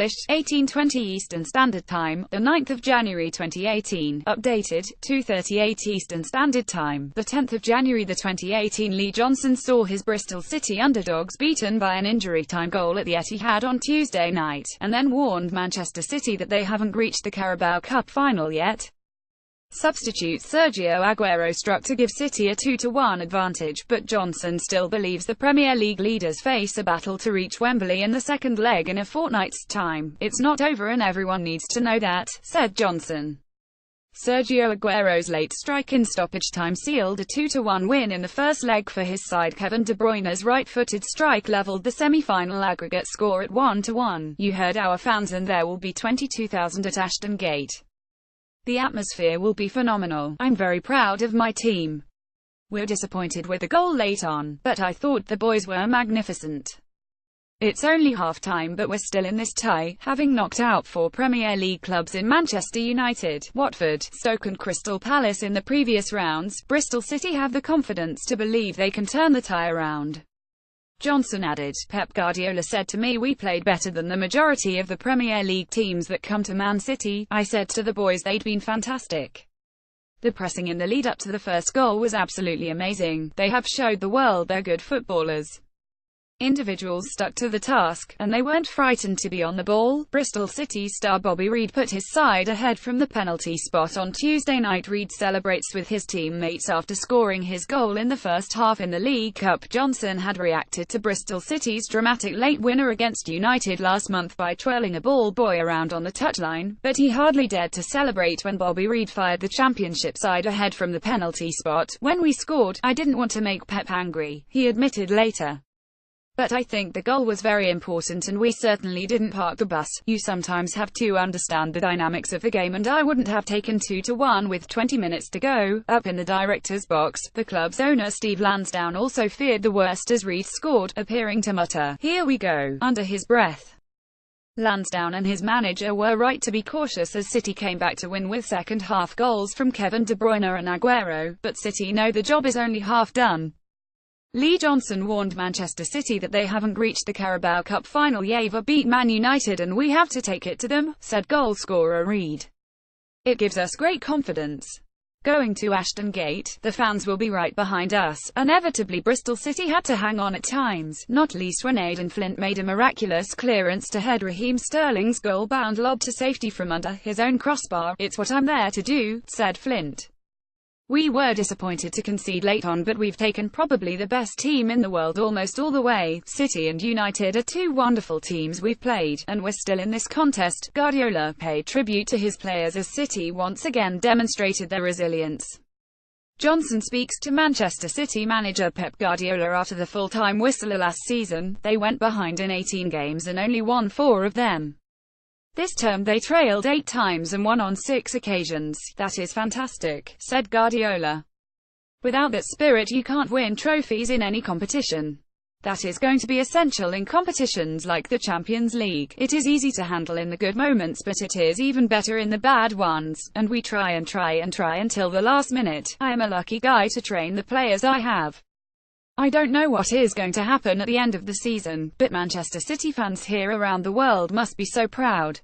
Published, 18:20 Eastern Standard Time, the 9th of January 2018. Updated, 2:38 Eastern Standard Time, the 10th of January 2018. Lee Johnson saw his Bristol City underdogs beaten by an injury-time goal at the Etihad on Tuesday night, and then warned Manchester City that they haven't reached the Carabao Cup final yet. Substitute Sergio Aguero struck to give City a 2-1 advantage, but Johnson still believes the Premier League leaders face a battle to reach Wembley in the second leg in a fortnight's time. It's not over and everyone needs to know that, said Johnson. Sergio Aguero's late strike in stoppage time sealed a 2-1 win in the first leg for his side. Kevin De Bruyne's right-footed strike leveled the semi-final aggregate score at 1-1. You heard our fans, and there will be 22,000 at Ashton Gate. The atmosphere will be phenomenal. I'm very proud of my team. We're disappointed with the goal late on, but I thought the boys were magnificent. It's only half-time, but we're still in this tie, having knocked out 4 Premier League clubs in Manchester United, Watford, Stoke and Crystal Palace in the previous rounds. Bristol City have the confidence to believe they can turn the tie around. Johnson added, Pep Guardiola said to me we played better than the majority of the Premier League teams that come to Man City. I said to the boys they'd been fantastic. The pressing in the lead-up to the first goal was absolutely amazing. They have showed the world they're good footballers. Individuals stuck to the task, and they weren't frightened to be on the ball. Bristol City star Bobby Reid put his side ahead from the penalty spot on Tuesday night. Reid celebrates with his teammates after scoring his goal in the first half in the League Cup. Johnson had reacted to Bristol City's dramatic late winner against United last month by twirling a ball boy around on the touchline, but he hardly dared to celebrate when Bobby Reid fired the championship side ahead from the penalty spot. When we scored, I didn't want to make Pep angry, he admitted later. But I think the goal was very important and we certainly didn't park the bus. You sometimes have to understand the dynamics of the game, and I wouldn't have taken 2-1 with 20 minutes to go. Up in the director's box, the club's owner Steve Lansdown also feared the worst as Reid scored, appearing to mutter, "Here we go," under his breath. Lansdown and his manager were right to be cautious as City came back to win with second-half goals from Kevin De Bruyne and Aguero, but City know the job is only half done. Lee Johnson warned Manchester City that they haven't reached the Carabao Cup final yet. Beat Man United and we have to take it to them, said goalscorer Reid. It gives us great confidence. Going to Ashton Gate, the fans will be right behind us. Inevitably Bristol City had to hang on at times, not least when Aidan Flint made a miraculous clearance to head Raheem Sterling's goal-bound lob to safety from under his own crossbar. It's what I'm there to do, said Flint. We were disappointed to concede late on, but we've taken probably the best team in the world almost all the way. City and United are 2 wonderful teams we've played, and we're still in this contest. Guardiola paid tribute to his players as City once again demonstrated their resilience. Johnson speaks to Manchester City manager Pep Guardiola after the full-time whistle last season. They went behind in 18 games and only won 4 of them. This term they trailed 8 times and won on 6 occasions. That is fantastic, said Guardiola. Without that spirit you can't win trophies in any competition. That is going to be essential in competitions like the Champions League. It is easy to handle in the good moments, but it is even better in the bad ones, and we try until the last minute. I am a lucky guy to train the players I have. I don't know what is going to happen at the end of the season, but Manchester City fans here around the world must be so proud.